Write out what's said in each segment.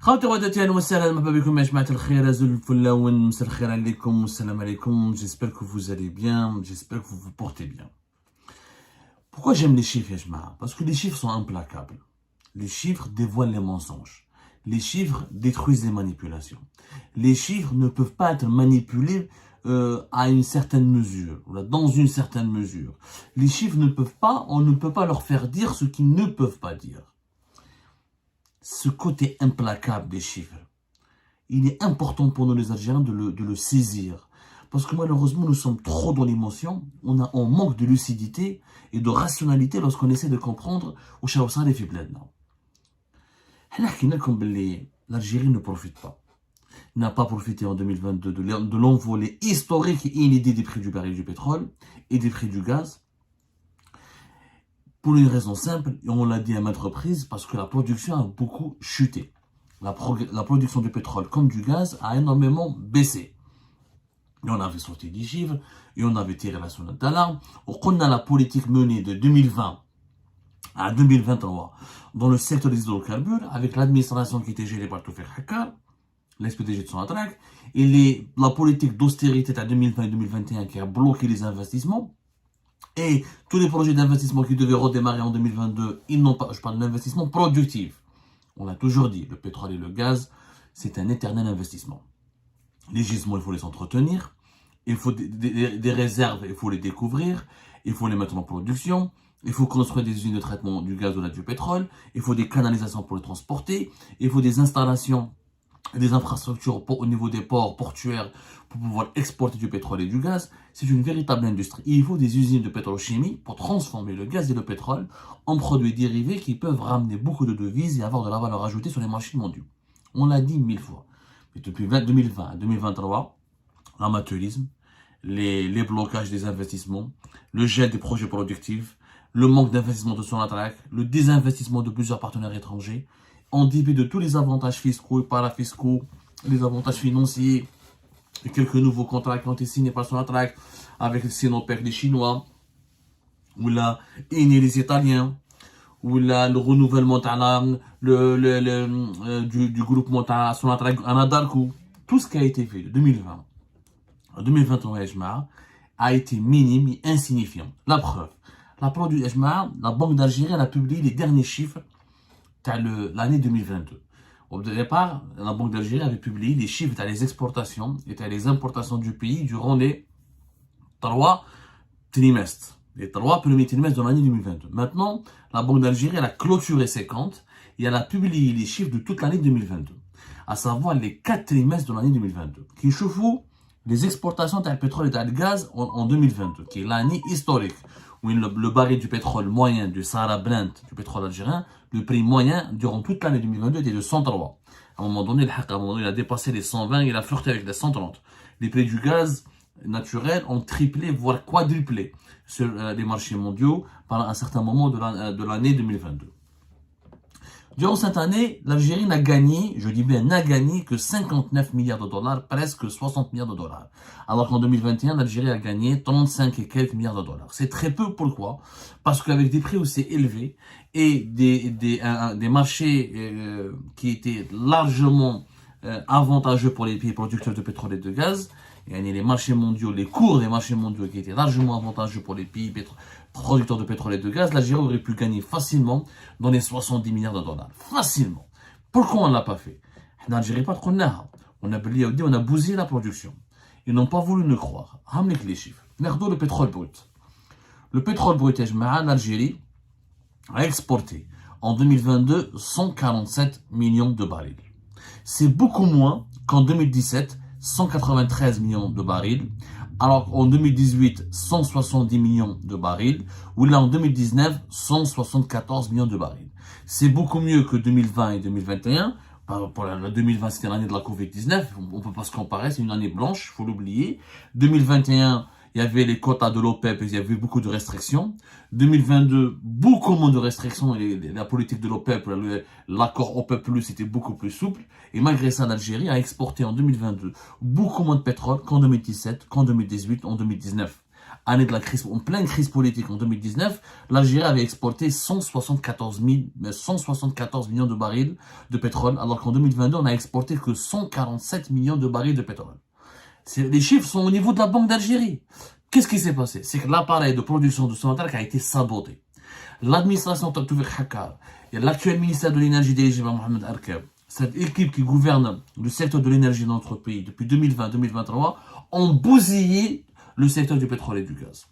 خواتي وخواتاتي اهلا وسهلا مرحبا بكم يا جماعة الخير زول الفلاون مساء الخير عليكم والسلام عليكم. J'espère que vous allez bien, j'espère que vous vous portez bien. Pourquoi j'aime les chiffres, ya jma'a? Parce que les chiffres sont implacables. Les chiffres dévoilent les mensonges. Les chiffres détruisent les manipulations. Les chiffres ne peuvent pas être manipulés à une certaine mesure, dans une certaine mesure. Les chiffres ne peuvent pas, on ne peut pas leur faire dire ce qu'ils ne peuvent pas dire. Ce côté implacable des chiffres, il est important pour nous les Algériens de le saisir. Parce que malheureusement, nous sommes trop dans l'émotion, on manque de lucidité et de rationalité lorsqu'on essaie de comprendre où ça les fait bladna. L'Algérie ne profite pas. N'a pas profité en 2022 de l'envolée historique et inédit des prix du baril du pétrole et des prix du gaz. Pour une raison simple, et on l'a dit à maintes reprises, parce que la production a beaucoup chuté. La production du pétrole comme du gaz a énormément baissé. Et on avait sorti des chiffres, et on avait tiré la sonnette d'alarme. On a la politique menée de 2020 à 2023 dans le secteur des hydrocarbures, avec l'administration qui était gérée par Toufik Hakkar, l'ex-PDG de Sonatrach, et la politique d'austérité à 2020 et 2021 qui a bloqué les investissements. Et tous les projets d'investissement qui devaient redémarrer en 2022, ils n'ont pas, je parle d'investissement productif. On l'a toujours dit, le pétrole et le gaz, c'est un éternel investissement. Les gisements, il faut les entretenir, il faut des réserves, il faut les découvrir, il faut les mettre en production, il faut construire des usines de traitement du gaz ou du pétrole, il faut des canalisations pour les transporter, il faut des installations, des infrastructures au niveau des ports portuaires pour pouvoir exporter du pétrole et du gaz. C'est une véritable industrie. Et il faut des usines de pétrochimie pour transformer le gaz et le pétrole en produits dérivés qui peuvent ramener beaucoup de devises et avoir de la valeur ajoutée sur les marchés mondiaux. On l'a dit 1000 fois. Mais depuis 2020 à 2023, l'amateurisme, les blocages des investissements, le gel des projets productifs, le manque d'investissement de Sonatrach, le désinvestissement de plusieurs partenaires étrangers, en dépit de tous les avantages fiscaux et parafiscaux, les avantages financiers, et quelques nouveaux contrats qui ont été signés par Sonatrach avec les Sinopec, les Chinois, ou la Eni, les Italiens, ou le renouvellement du groupement Sonatrach Anadarko. Tout ce qui a été fait de 2020 à 2023 a été minime et insignifiant. La preuve, la Banque d'Algérie a publié les derniers chiffres de l'année 2022. Au départ, la Banque d'Algérie avait publié les chiffres des exportations et les importations du pays durant les 3 trimestres, les 3 premiers trimestres de l'année 2022. Maintenant, la Banque d'Algérie a clôturé ses comptes et elle a publié les chiffres de toute l'année 2022, à savoir les 4 trimestres de l'année 2022, qui chauffent les exportations de pétrole et de gaz en 2022, qui est l'année historique, où le baril du pétrole moyen du Sahara Brent, du pétrole algérien, le prix moyen durant toute l'année 2022 était de 103. À un moment donné, il a dépassé les 120, il a flirté avec les 130. Les prix du gaz naturel ont triplé, voire quadruplé sur les marchés mondiaux pendant un certain moment de l'année 2022. Durant cette année, l'Algérie n'a gagné, je dis bien n'a gagné que 59 milliards de dollars, presque 60 milliards de dollars. Alors qu'en 2021, l'Algérie a gagné 35 et quelques milliards de dollars. C'est très peu, pourquoi? Parce qu'avec des prix aussi élevés et des marchés qui étaient largement avantageux pour les pays producteurs de pétrole et de gaz, les marchés mondiaux, les cours des marchés mondiaux qui étaient largement avantageux pour les pays producteurs de pétrole et de gaz, l'Algérie aurait pu gagner facilement dans les 70 milliards de dollars. Facilement. Pourquoi on ne l'a pas fait? L'Algérie pas de on a bousillé la production. Ils n'ont pas voulu nous croire. Ramenez les chiffres. Regardons le pétrole brut. Le pétrole brut, l'Algérie a exporté en 2022 147 millions de barils. C'est beaucoup moins qu'en 2017, 193 millions de barils, alors qu'en 2018, 170 millions de barils, ou là en 2019, 174 millions de barils. C'est beaucoup mieux que 2020 et 2021. Pour la 2020, c'était l'année de la Covid-19, on ne peut pas se comparer, c'est une année blanche, il faut l'oublier. 2021, il y avait les quotas de l'OPEP, il y avait beaucoup de restrictions. 2022, beaucoup moins de restrictions, et la politique de l'OPEP, l'accord OPEP+, était beaucoup plus souple. Et malgré ça, l'Algérie a exporté en 2022 beaucoup moins de pétrole qu'en 2017, qu'en 2018, en 2019. année de la crise, en pleine crise politique en 2019, l'Algérie avait exporté 174 millions de barils de pétrole, alors qu'en 2022, on a exporté que 147 millions de barils de pétrole. Les chiffres sont au niveau de la Banque d'Algérie. Qu'est-ce qui s'est passé? C'est que l'appareil de production de Sonatrach a été saboté. L'administration Toufik Hakkar et l'actuel ministère de l'énergie dirigé par Mohamed Arkab, cette équipe qui gouverne le secteur de l'énergie dans notre pays depuis 2020-2023, ont bousillé le secteur du pétrole et du gaz.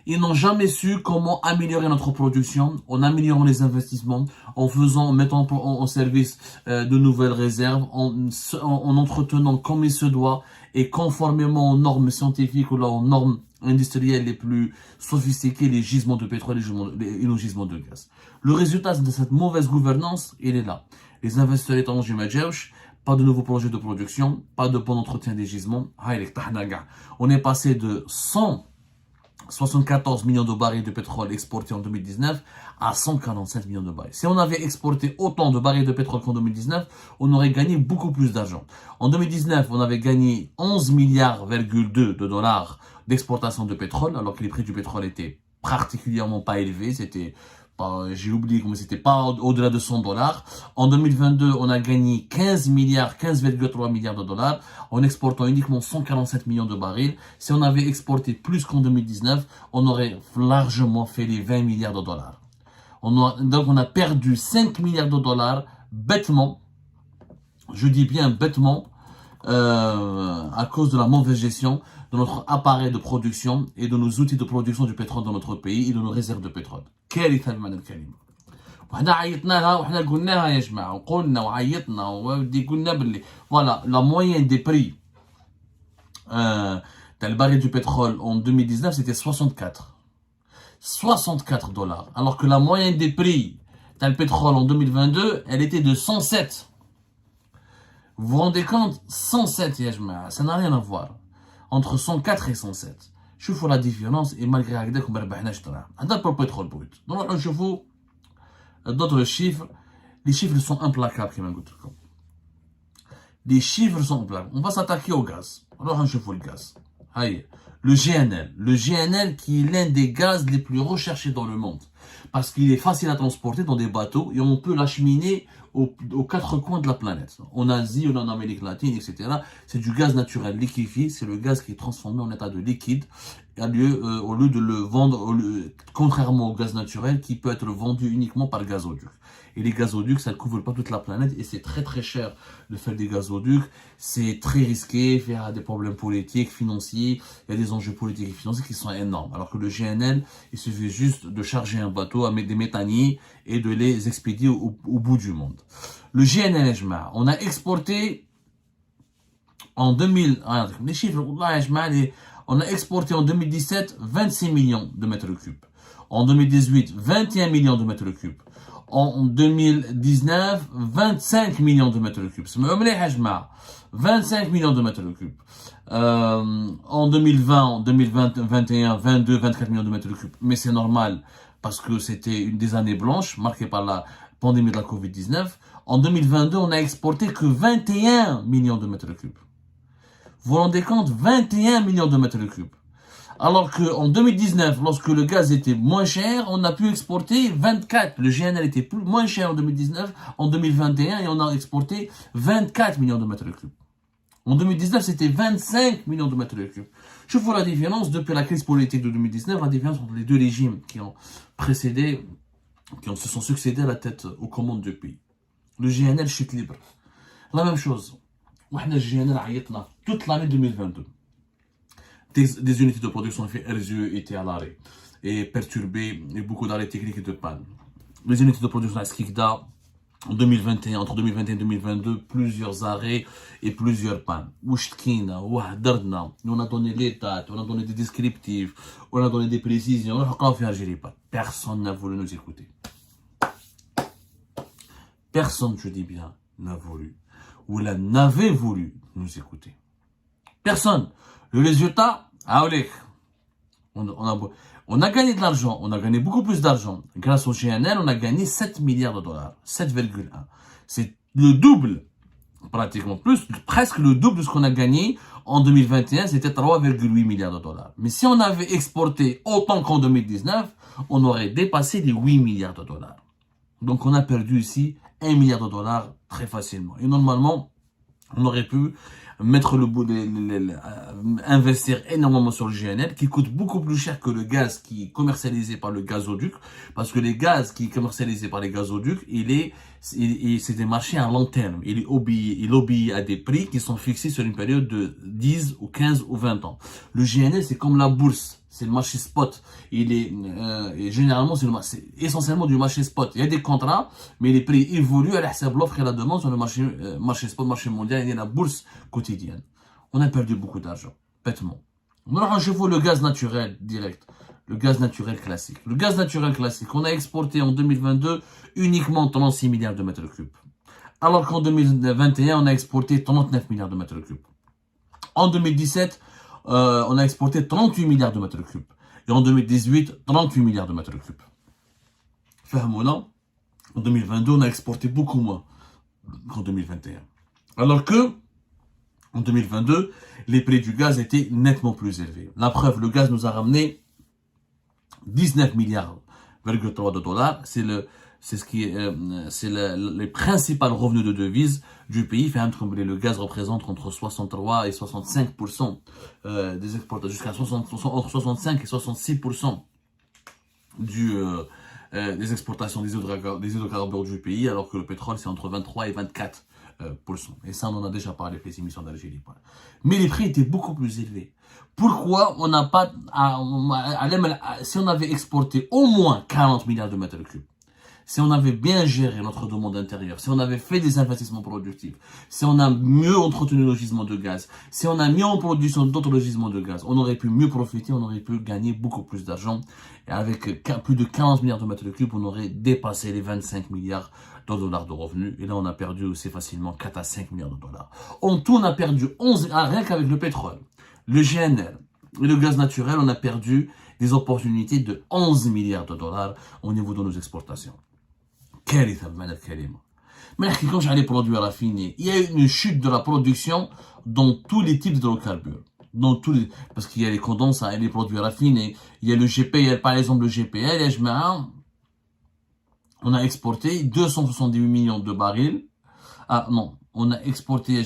Ils n'ont jamais su comment améliorer notre production en améliorant les investissements, en mettant en service de nouvelles réserves, en entretenant comme il se doit et conformément aux normes scientifiques ou aux normes industrielles les plus sophistiquées, les gisements de pétrole et nos gisements de gaz. Le résultat de cette mauvaise gouvernance, il est là. Les investisseurs étrangers majeurs, pas de nouveaux projets de production, pas de bon entretien des gisements. On est passé de 174 millions de barils de pétrole exportés en 2019 à 147 millions de barils. Si on avait exporté autant de barils de pétrole qu'en 2019, on aurait gagné beaucoup plus d'argent. En 2019, on avait gagné 11,2 milliards de dollars d'exportation de pétrole, alors que les prix du pétrole étaient particulièrement pas élevés. J'ai oublié comment c'était pas au-delà de 100 dollars. En 2022, on a gagné 15,3 milliards de dollars en exportant uniquement 147 millions de barils. Si on avait exporté plus qu'en 2019, on aurait largement fait les 20 milliards de dollars. Donc on a perdu 5 milliards de dollars bêtement, je dis bien bêtement, à cause de la mauvaise gestion de notre appareil de production et de nos outils de production du pétrole dans notre pays et de nos réserves de pétrole. كارثة بمعنى الكلمة. وحنا عيطنا لها وحنا قلناها يا جماعة وقلنا وعيطنا وودي قلنا باللي voilà la moyenne des prix dans le baril du pétrole en 2019 c'était 64 dollars alors que la moyenne des prix dans le pétrole en 2022 elle était de 107. Vous vous rendez compte? 107 يا جماعة, ça n'a rien à voir entre 104 et 107. شوفوا la différence et malgré هكذاك ما ربحناش دراهم. هذا pour le pétrole brut. نروحوا نشوفوا d'autres chiffres. Les chiffres sont implacables كما قلت لكم. Les chiffres sont implacables. On va s'attaquer au gaz. نروحوا نشوفوا le gaz. هاي le GNL qui est l'un des gaz les plus recherchés dans le monde parce qu'il est facile à transporter dans des bateaux et on peut l'acheminer aux quatre coins de la planète. En Asie, en Amérique latine, etc. C'est du gaz naturel liquéfié. C'est le gaz qui est transformé en état de liquide au lieu de le vendre, contrairement au gaz naturel qui peut être vendu uniquement par gazoduc. Et les gazoducs, ça ne couvre pas toute la planète et c'est très très cher de faire des gazoducs. C'est très risqué, il y a des problèmes politiques, financiers, il y a des enjeux politiques et financiers qui sont énormes. Alors que le GNL, il suffit juste de charger un bateau avec des méthaniers et de les expédier au bout du monde. Le GNL, on a exporté en 2000, les chiffres, on a exporté en 2017 26 millions de mètres cubes. En 2018, 21 millions de mètres cubes. En 2019, 25 millions de mètres cubes. 25 millions de mètres cubes. En 2020, en 2021, 22, 24 millions de mètres cubes. Mais c'est normal parce que c'était des années blanches marquées par la pandémie de la Covid-19. En 2022, on a exporté que 21 millions de mètres cubes. Vous vous rendez compte? 21 millions de mètres cubes. Alors qu'en 2019, lorsque le gaz était moins cher, on a pu exporter 24. Le GNL était moins cher en 2019, en 2021, et on a exporté 24 millions de mètres cubes. En 2019, c'était 25 millions de mètres cubes. Je vois la différence depuis la crise politique de 2019, la différence entre les deux régimes qui ont précédé, se sont succédés à la tête aux commandes du pays. Le GNL chute libre. La même chose. Le GNL عيطنا toute l'année 2022. Des unités de production RSE étaient à l'arrêt et perturbées et beaucoup d'arrêts techniques et de panne. Les unités de production à Skikda, en 2021, entre 2021 et 2022, plusieurs arrêts et plusieurs pannes. On a donné les dates, on a donné des descriptifs, on a donné des précisions. Personne n'a voulu nous écouter. Personne, je dis bien, n'a voulu ou n'avait voulu nous écouter. Personne. Le résultat, on a gagné de l'argent, on a gagné beaucoup plus d'argent. Grâce au GNL, on a gagné 7 milliards de dollars, 7,1. C'est le double, pratiquement plus, presque le double de ce qu'on a gagné En 2021, c'était 3,8 milliards de dollars. Mais si on avait exporté autant qu'en 2019, on aurait dépassé les 8 milliards de dollars. Donc on a perdu ici 1 milliard de dollars très facilement. Et normalement, on aurait pu mettre le bout investir énormément sur le GNL qui coûte beaucoup plus cher que le gaz qui est commercialisé par le gazoduc, parce que les gaz qui est commercialisé par les gazoducs, c'est des marchés à long terme. Il obéit à des prix qui sont fixés sur une période de 10 ou 15 ou 20 ans. Le GNL, c'est comme la bourse. C'est le marché spot. Généralement, c'est essentiellement du marché spot. Il y a des contrats, mais les prix évoluent à l'offre et la demande sur le marché spot, marché mondial et la bourse quotidienne. On a perdu beaucoup d'argent, bêtement. Alors, je vois le gaz naturel direct. Le gaz naturel classique. Le gaz naturel classique, on a exporté en 2022 uniquement 36 milliards de mètres cubes. Alors qu'en 2021, on a exporté 39 milliards de mètres cubes. En 2017, on a exporté 38 milliards de mètres cubes. Et en 2018, 38 milliards de mètres cubes. En 2022, on a exporté beaucoup moins qu'en 2021. Alors que, en 2022, les prix du gaz étaient nettement plus élevés. La preuve, le gaz nous a ramené 19 milliards de dollars. C'est les principaux revenus de devises du pays. Le gaz représente entre 63 et 65% des exportations, jusqu'à entre 65 et 66% des exportations des hydrocarbures du pays, alors que le pétrole c'est entre 23 et 24%. Et ça, on en a déjà parlé avec les émissions d'Algérie. Mais les prix étaient beaucoup plus élevés. Pourquoi on n'a pas, si on avait exporté au moins 40 milliards de mètres cubes, si on avait bien géré notre demande intérieure, si on avait fait des investissements productifs, si on a mieux entretenu nos gisements de gaz, si on a mis en production d'autres gisements de gaz, on aurait pu mieux profiter, on aurait pu gagner beaucoup plus d'argent. Et avec plus de 40 milliards de mètres cubes, on aurait dépassé les 25 milliards de dollars de revenus. Et là, on a perdu aussi facilement 4 à 5 milliards de dollars. En tout, on a perdu 11, rien qu'avec le pétrole, le GNL et le gaz naturel, on a perdu des opportunités de 11 milliards de dollars au niveau de nos exportations. Mais quand j'ai les produits raffinés, il y a une chute de la production dans tous les types d'hydrocarbures. Parce qu'il y a les condensats et les produits raffinés, il y a le GPL, par exemple le GPL, on a exporté 278 millions de barils. Ah non, on a exporté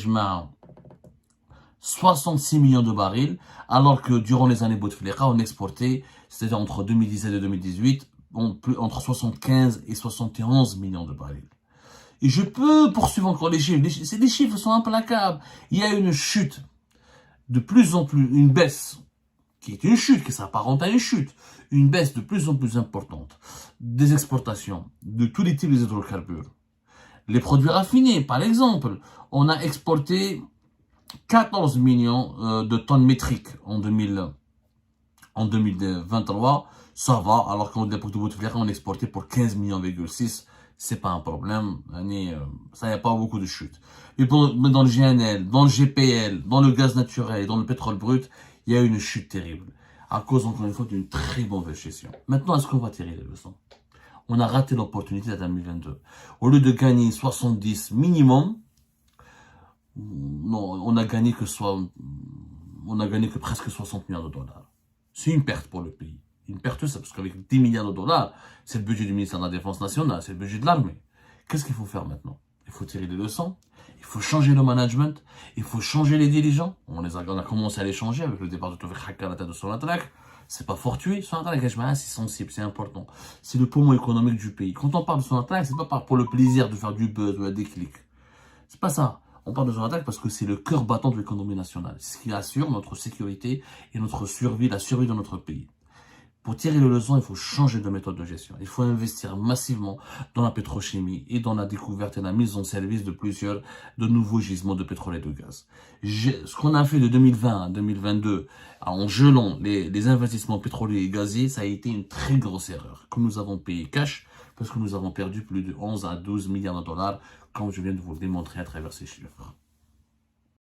66 millions de barils, alors que durant les années Bouteflika, on exportait, c'est-à-dire entre 2017 et 2018, entre 75 et 71 millions de barils. Et je peux poursuivre encore les chiffres. Les chiffres sont implacables. Il y a une chute, de plus en plus, une baisse, qui est une chute, qui s'apparente à une baisse de plus en plus importante des exportations de tous les types d'hydrocarbures. Les produits raffinés, par exemple, on a exporté 14 millions de tonnes métriques en 2023. Ça va, alors qu'en l'époque de Bouteflika, on exportait pour 15 millions,6. C'est pas un problème. Ça, y a pas beaucoup de chute. Mais dans le GNL, dans le GPL, dans le gaz naturel et dans le pétrole brut, il y a une chute terrible. À cause, encore une fois, d'une très mauvaise gestion. Maintenant, est-ce qu'on va tirer les leçons? On a raté l'opportunité en 2022. Au lieu de gagner 70 minimum, non, on a gagné que presque 60 milliards de dollars. C'est une perte pour le pays. Une perte, c'est parce qu'avec 10 milliards de dollars, c'est le budget du ministère de la Défense nationale, c'est le budget de l'armée. Qu'est-ce qu'il faut faire maintenant? Il faut tirer les leçons, il faut changer le management, il faut changer les dirigeants. On a commencé à les changer avec le départ de Tawfiq Hakka à la tête de Sonatrach. C'est pas fortuit, Sonatrach, c'est sensible, c'est important. C'est le poumon économique du pays. Quand on parle de Sonatrach, c'est pas pour le plaisir de faire du buzz ou des clics. C'est pas ça. On parle de Sonatrach parce que c'est le cœur battant de l'économie nationale. C'est ce qui assure notre sécurité et notre survie, la survie de notre pays. Pour tirer les leçons, il faut changer de méthode de gestion. Il faut investir massivement dans la pétrochimie et dans la découverte et la mise en service de nouveaux gisements de pétrole et de gaz. Ce qu'on a fait de 2020 à 2022 en gelant les investissements pétroliers et gaziers, ça a été une très grosse erreur. Comme nous avons payé cash, parce que nous avons perdu plus de 11 à 12 milliards de dollars, comme je viens de vous le démontrer à travers ces chiffres.